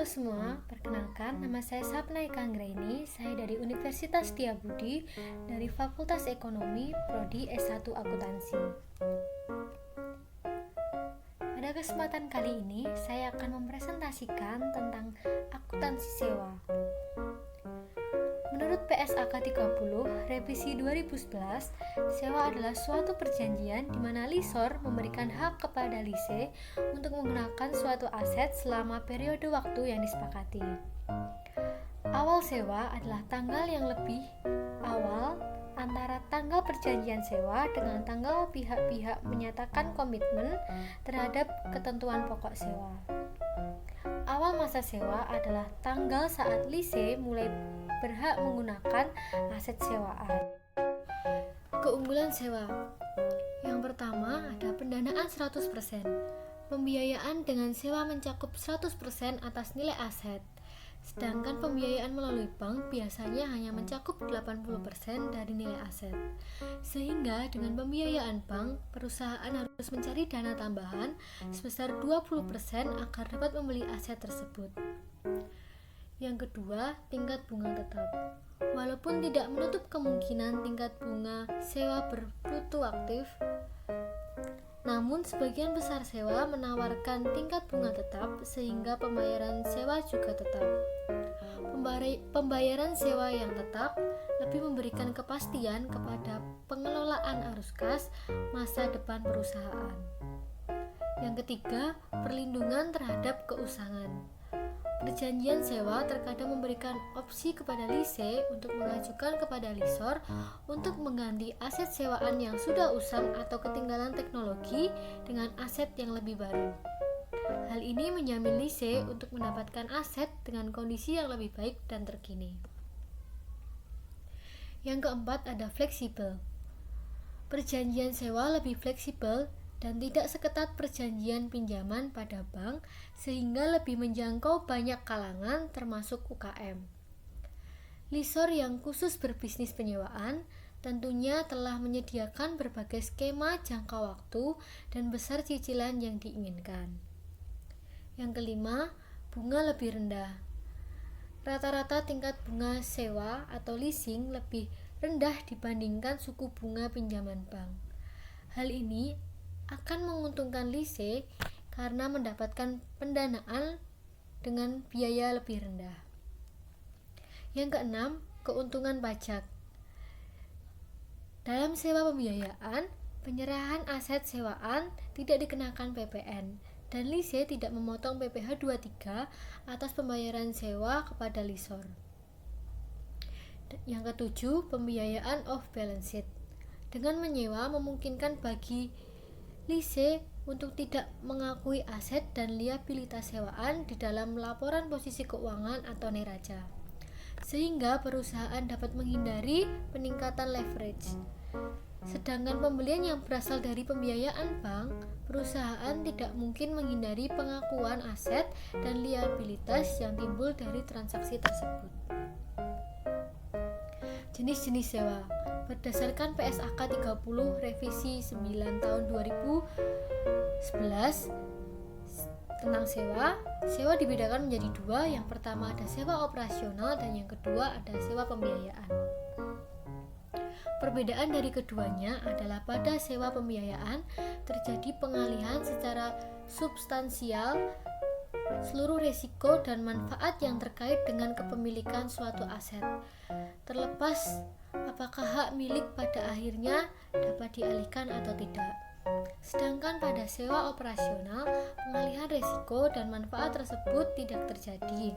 Halo semua, perkenalkan nama saya Sapna Eka Anggraini. Saya dari Universitas Setiabudi dari Fakultas Ekonomi Prodi S1 Akuntansi. Pada kesempatan kali ini, saya akan mempresentasikan tentang akuntansi sewa. Menurut PSAK 30 revisi 2011, sewa adalah suatu perjanjian di mana lessor memberikan hak kepada lise untuk menggunakan suatu aset selama periode waktu yang disepakati. Awal sewa adalah tanggal yang lebih awal antara tanggal perjanjian sewa dengan tanggal pihak-pihak menyatakan komitmen terhadap ketentuan pokok sewa. Awal masa sewa adalah tanggal saat lise mulai berhak menggunakan aset sewaan. Keunggulan sewa. Yang pertama ada pendanaan 100%. Pembiayaan dengan sewa mencakup 100% atas nilai aset. Sedangkan pembiayaan melalui bank biasanya hanya mencakup 80% dari nilai aset. Sehingga dengan pembiayaan bank, perusahaan harus mencari dana tambahan sebesar 20% agar dapat membeli aset tersebut. Yang kedua, tingkat bunga tetap. Walaupun tidak menutup kemungkinan tingkat bunga sewa berfluktuatif, namun sebagian besar sewa menawarkan tingkat bunga tetap sehingga pembayaran sewa juga tetap. Pembayaran sewa yang tetap lebih memberikan kepastian kepada pengelolaan arus kas masa depan perusahaan. Yang ketiga, perlindungan terhadap keusangan. Perjanjian sewa terkadang memberikan opsi kepada lise untuk mengajukan kepada lessor untuk mengganti aset sewaan yang sudah usang atau ketinggalan teknologi dengan aset yang lebih baru. Hal ini menjamin lise untuk mendapatkan aset dengan kondisi yang lebih baik dan terkini. Yang keempat ada fleksibel. Perjanjian sewa lebih fleksibel dan tidak seketat perjanjian pinjaman pada bank sehingga lebih menjangkau banyak kalangan termasuk UKM. Lessor yang khusus berbisnis penyewaan tentunya telah menyediakan berbagai skema jangka waktu dan besar cicilan yang diinginkan. Yang kelima, bunga lebih rendah. Rata-rata tingkat bunga sewa atau leasing lebih rendah dibandingkan suku bunga pinjaman bank. Hal ini akan menguntungkan lise karena mendapatkan pendanaan dengan biaya lebih rendah. Yang keenam, keuntungan pajak. Dalam sewa pembiayaan, penyerahan aset sewaan tidak dikenakan PPN dan lise tidak memotong PPh 23 atas pembayaran sewa kepada lessor. Yang ketujuh, pembiayaan off balance sheet. Dengan menyewa memungkinkan bagi lise untuk tidak mengakui aset dan liabilitas sewaan di dalam laporan posisi keuangan atau neraca, sehingga perusahaan dapat menghindari peningkatan leverage. Sedangkan pembelian yang berasal dari pembiayaan bank, perusahaan tidak mungkin menghindari pengakuan aset dan liabilitas yang timbul dari transaksi tersebut. Jenis-jenis sewa. Berdasarkan PSAK 30 revisi 9 tahun 2011 tentang sewa dibedakan menjadi dua. Yang pertama ada sewa operasional dan yang kedua ada sewa pembiayaan. Perbedaan dari keduanya adalah pada sewa pembiayaan terjadi pengalihan secara substansial seluruh risiko dan manfaat yang terkait dengan kepemilikan suatu aset, terlepas apakah hak milik pada akhirnya dapat dialihkan atau tidak. Sedangkan pada sewa operasional, pengalihan risiko dan manfaat tersebut tidak terjadi.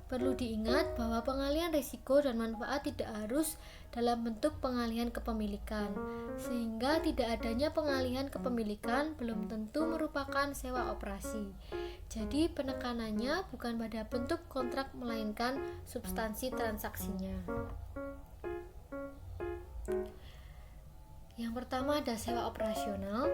Perlu diingat bahwa pengalihan risiko dan manfaat tidak harus dalam bentuk pengalihan kepemilikan, sehingga tidak adanya pengalihan kepemilikan belum tentu merupakan sewa operasi. Jadi penekanannya bukan pada bentuk kontrak melainkan substansi transaksinya. Yang pertama ada sewa operasional.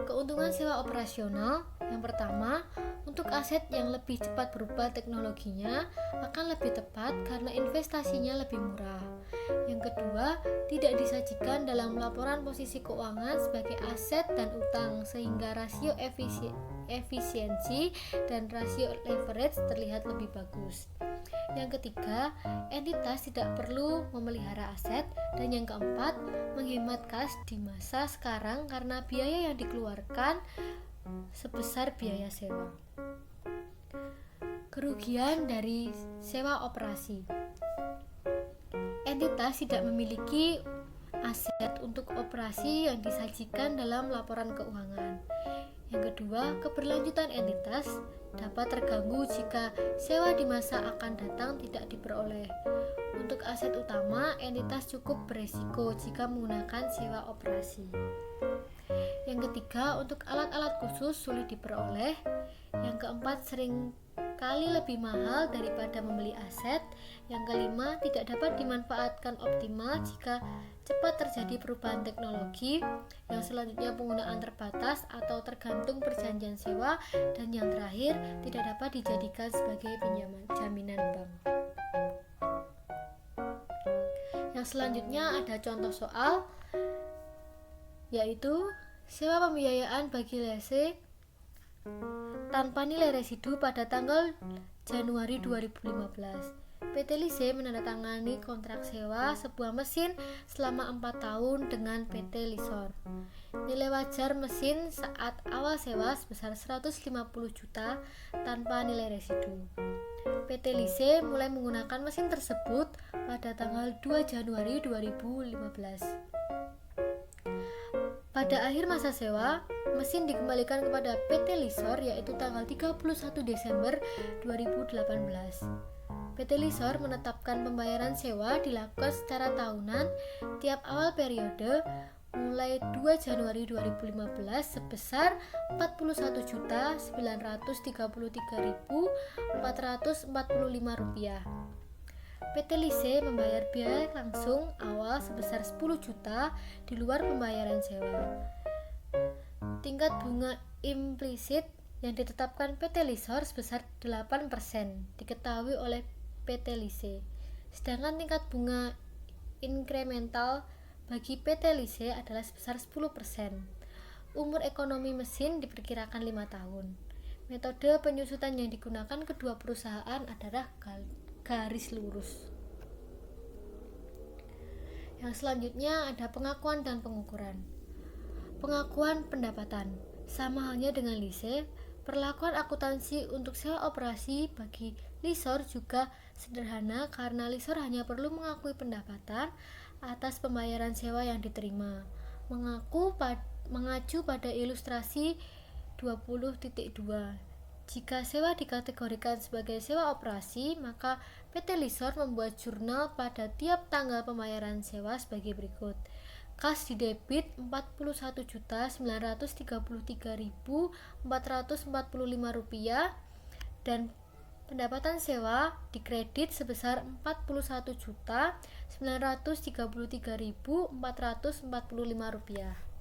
Keuntungan sewa operasional yang pertama, untuk aset yang lebih cepat berubah teknologinya akan lebih tepat karena investasinya lebih murah. Yang kedua, tidak disajikan dalam laporan posisi keuangan sebagai aset dan utang sehingga rasio efisiensi dan rasio leverage terlihat lebih bagus. Yang ketiga, entitas tidak perlu memelihara aset. Dan yang keempat, menghemat kas di masa sekarang karena biaya yang dikeluarkan sebesar biaya sewa. Kerugian dari sewa operasi. Entitas tidak memiliki aset untuk operasi yang disajikan dalam laporan keuangan. Yang kedua, keberlanjutan entitas dapat terganggu jika sewa di masa akan datang tidak diperoleh. Untuk aset utama, entitas cukup beresiko jika menggunakan sewa operasi. Yang ketiga, untuk alat-alat khusus sulit diperoleh. Yang keempat, sering kali lebih mahal daripada membeli aset. Yang kelima, tidak dapat dimanfaatkan optimal jika cepat terjadi perubahan teknologi. Yang selanjutnya, penggunaan terbatas atau tergantung perjanjian sewa. Dan yang terakhir, tidak dapat dijadikan sebagai pinjaman jaminan bank. Yang selanjutnya ada contoh soal, yaitu sewa pembiayaan bagi lese tanpa nilai residu pada tanggal Januari 2015. PT Lise menandatangani kontrak sewa sebuah mesin selama 4 tahun dengan PT Lisor. Nilai wajar mesin saat awal sewa sebesar 150 juta tanpa nilai residu. PT Lise mulai menggunakan mesin tersebut pada tanggal 2 Januari 2015. Pada akhir masa sewa, mesin dikembalikan kepada PT Lisor yaitu tanggal 31 Desember 2018. PT Lisor menetapkan pembayaran sewa dilakukan secara tahunan tiap awal periode mulai 2 Januari 2015 sebesar Rp41.933.445. PT Lise membayar biaya langsung awal sebesar 10 juta di luar pembayaran sewa. Tingkat bunga implisit yang ditetapkan PT Lisor sebesar 8% diketahui oleh PT Lise. Sedangkan tingkat bunga inkremental bagi PT Lise adalah sebesar 10%. Umur ekonomi mesin diperkirakan 5 tahun. Metode penyusutan yang digunakan kedua perusahaan adalah garis lurus. Yang selanjutnya ada pengakuan dan pengukuran. Pengakuan pendapatan. Sama halnya dengan Lise, perlakuan akuntansi untuk sewa operasi bagi Lisor juga sederhana karena Lisor hanya perlu mengakui pendapatan atas pembayaran sewa yang diterima. Mengacu pada ilustrasi 20.2. Jika sewa dikategorikan sebagai sewa operasi, maka PT Lisor membuat jurnal pada tiap tanggal pembayaran sewa sebagai berikut. Kas di debit Rp41.933.445 dan pendapatan sewa di kredit sebesar Rp41.933.445.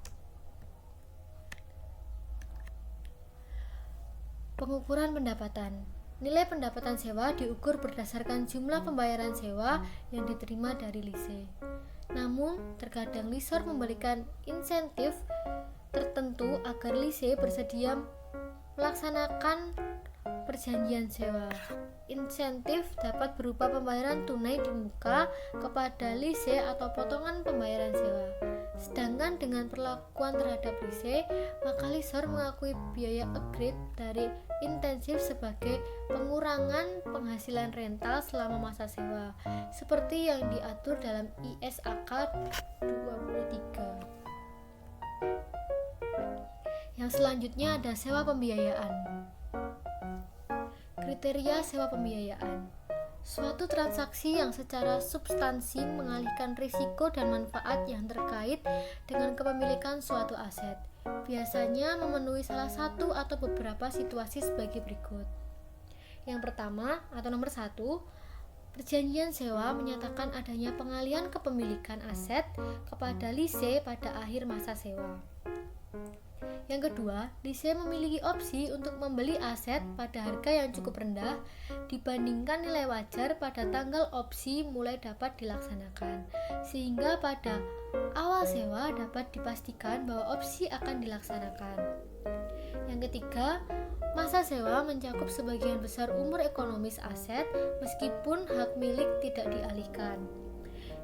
Pengukuran pendapatan. Nilai pendapatan sewa diukur berdasarkan jumlah pembayaran sewa yang diterima dari Lise. Namun, terkadang Lisor memberikan insentif tertentu agar Lise bersedia melaksanakan perjanjian sewa. Insentif dapat berupa pembayaran tunai di muka kepada Lise atau potongan pembayaran sewa. Sedangkan dengan perlakuan terhadap Lise, maka Lisor mengakui biaya agreed dari intensif sebagai pengurangan penghasilan rental selama masa sewa, seperti yang diatur dalam ISAK 23. Yang selanjutnya ada sewa pembiayaan. Kriteria sewa pembiayaan. Suatu transaksi yang secara substansi mengalihkan risiko dan manfaat yang terkait dengan kepemilikan suatu aset. Biasanya memenuhi salah satu atau beberapa situasi sebagai berikut. Yang pertama atau nomor 1, perjanjian sewa menyatakan adanya pengalihan kepemilikan aset kepada Lise pada akhir masa sewa. Yang kedua, Lise memiliki opsi untuk membeli aset pada harga yang cukup rendah dibandingkan nilai wajar pada tanggal opsi mulai dapat dilaksanakan, sehingga pada awal sewa dapat dipastikan bahwa opsi akan dilaksanakan. Yang ketiga, masa sewa mencakup sebagian besar umur ekonomis aset meskipun hak milik tidak dialihkan.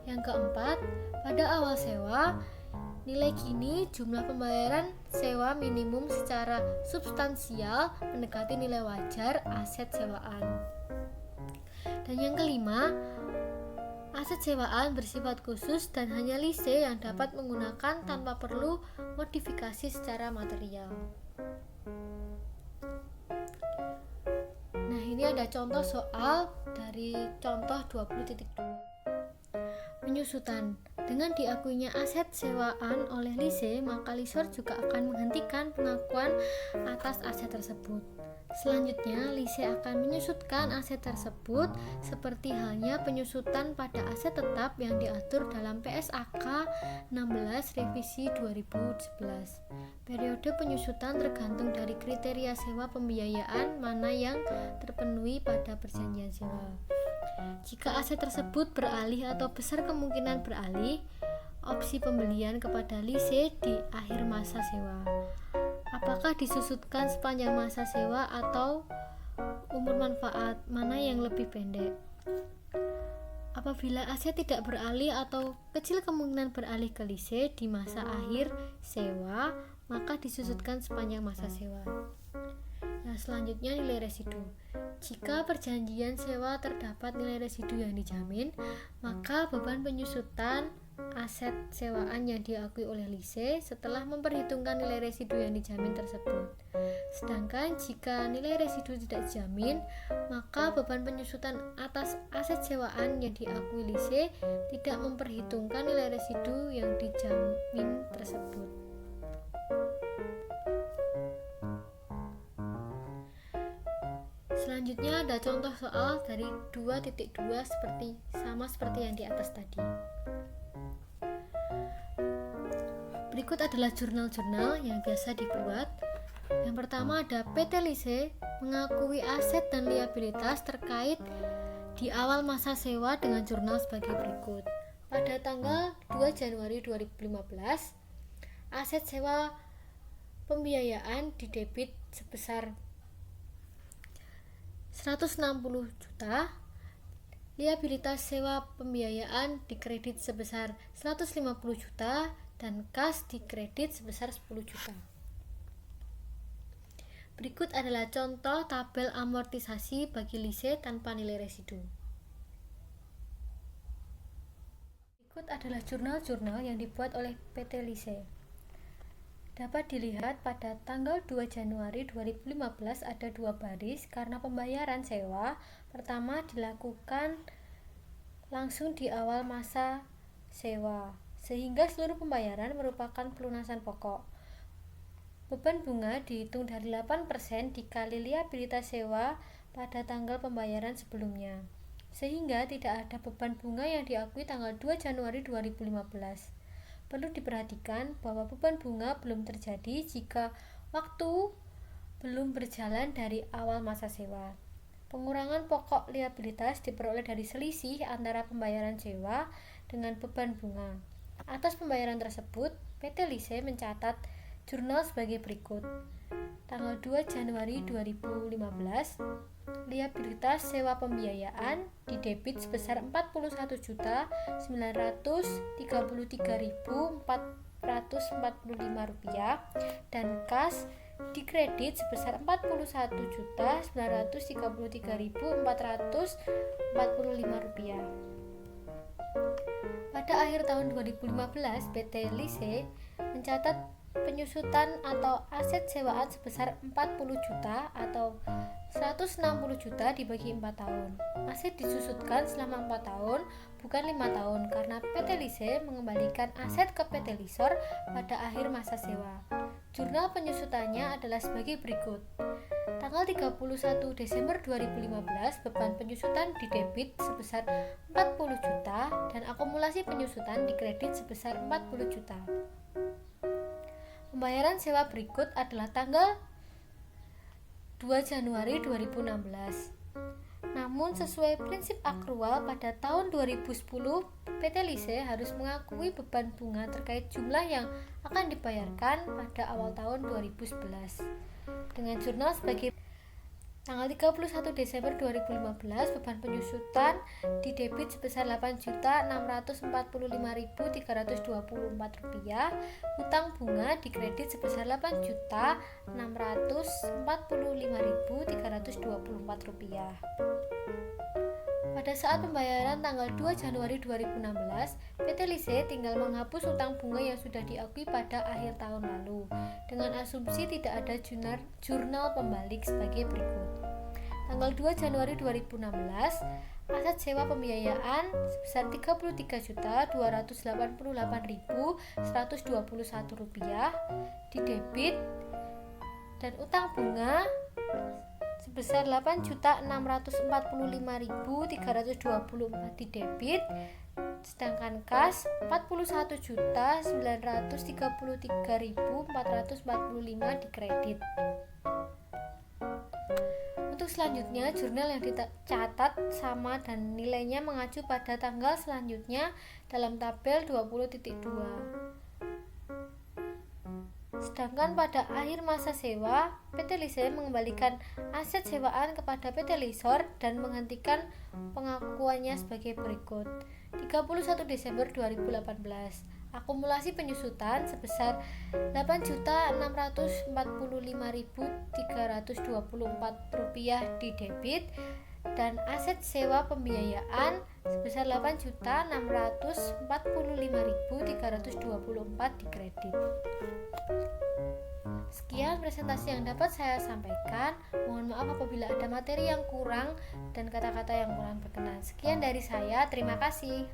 Yang keempat, pada awal sewa, nilai kini jumlah pembayaran sewa minimum secara substansial mendekati nilai wajar aset sewaan. Dan yang kelima, aset sewaan bersifat khusus dan hanya lise yang dapat menggunakan tanpa perlu modifikasi secara material. Nah, ini ada contoh soal dari contoh 20.2. Penyusutan. Dengan diakuinya aset sewaan oleh lise, maka lisor juga akan menghentikan pengakuan atas aset tersebut. Selanjutnya, lise akan menyusutkan aset tersebut seperti halnya penyusutan pada aset tetap yang diatur dalam PSAK 16 revisi 2011. Periode penyusutan tergantung dari kriteria sewa pembiayaan mana yang terpenuhi pada perjanjian sewa. Jika aset tersebut beralih atau besar kemungkinan beralih, opsi pembelian kepada lise di akhir masa sewa. Apakah disusutkan sepanjang masa sewa atau umur manfaat, mana yang lebih pendek? Apabila aset tidak beralih atau kecil kemungkinan beralih ke lise di masa akhir sewa, maka disusutkan sepanjang masa sewa. Nah, selanjutnya nilai residu. Jika perjanjian sewa terdapat nilai residu yang dijamin, maka beban penyusutan aset sewaan yang diakui oleh lise setelah memperhitungkan nilai residu yang dijamin tersebut. Sedangkan jika nilai residu tidak dijamin, maka beban penyusutan atas aset sewaan yang diakui lise tidak memperhitungkan nilai residu yang dijamin tersebut. Selanjutnya ada contoh soal dari 2.2 seperti yang di atas tadi. Berikut adalah jurnal-jurnal yang biasa dibuat. Yang pertama ada PT Lise mengakui aset dan liabilitas terkait di awal masa sewa dengan jurnal sebagai berikut. Pada tanggal 2 Januari 2015, aset sewa pembiayaan didebit sebesar 160 juta, liabilitas sewa pembiayaan dikredit sebesar 150 juta, dan kas dikredit sebesar 10 juta. Berikut adalah contoh tabel amortisasi bagi lise tanpa nilai residu. Berikut adalah jurnal-jurnal yang dibuat oleh PT Lise. Dapat dilihat pada tanggal 2 Januari 2015 ada 2 baris karena pembayaran sewa pertama dilakukan langsung di awal masa sewa, sehingga seluruh pembayaran merupakan pelunasan pokok. Beban bunga dihitung dari 8% dikali liabilitas sewa pada tanggal pembayaran sebelumnya, sehingga tidak ada beban bunga yang diakui tanggal 2 Januari 2015. Perlu diperhatikan bahwa beban bunga belum terjadi jika waktu belum berjalan dari awal masa sewa. Pengurangan pokok liabilitas diperoleh dari selisih antara pembayaran sewa dengan beban bunga. Atas pembayaran tersebut, PT Lise mencatat jurnal sebagai berikut. Tanggal 2 Januari 2015, liabilitas sewa pembiayaan didebit sebesar Rp41.933.445 dan kas dikredit sebesar Rp41.933.445. Pada akhir tahun 2015, PT Lise mencatat penyusutan atau aset sewaan sebesar 40 juta atau 160 juta dibagi 4 tahun. Aset disusutkan selama 4 tahun, bukan 5 tahun, karena PT Lise mengembalikan aset ke PT Lisor pada akhir masa sewa. Jurnal penyusutannya adalah sebagai berikut. Tanggal 31 Desember 2015, beban penyusutan didebit sebesar 40 juta dan akumulasi penyusutan dikredit sebesar 40 juta. Pembayaran sewa berikut adalah tanggal 2 Januari 2016. Namun sesuai prinsip akrual pada tahun 2010, PT Lise harus mengakui beban bunga terkait jumlah yang akan dibayarkan pada awal tahun 2011. Dengan jurnal sebagai tanggal 31 Desember 2015, beban penyusutan didebit sebesar Rp8.645.324, utang bunga dikredit sebesar Rp8.645.324. Pada saat pembayaran tanggal 2 Januari 2016, PT Lise tinggal menghapus utang bunga yang sudah diakui pada akhir tahun lalu, dengan asumsi tidak ada jurnal pembalik sebagai berikut. Tanggal 2 Januari 2016, aset sewa pembiayaan sebesar Rp33.288.121 didebit dan utang bunga sebesar Rp8.645.324 didebit, sedangkan kas Rp41.933.445 dikredit. Untuk selanjutnya, jurnal yang dicatat sama dan nilainya mengacu pada tanggal selanjutnya dalam tabel 20.2. Sedangkan pada akhir masa sewa, PT Lise mengembalikan aset sewaan kepada PT Lisor dan menghentikan pengakuannya sebagai berikut. 31 Desember 2018, akumulasi penyusutan sebesar Rp8.445.324 didebit dan aset sewa pembiayaan sebesar Rp8.645.324 dikredit. Sekian presentasi yang dapat saya sampaikan. Mohon maaf apabila ada materi yang kurang dan kata-kata yang kurang berkenan. Sekian dari saya, terima kasih.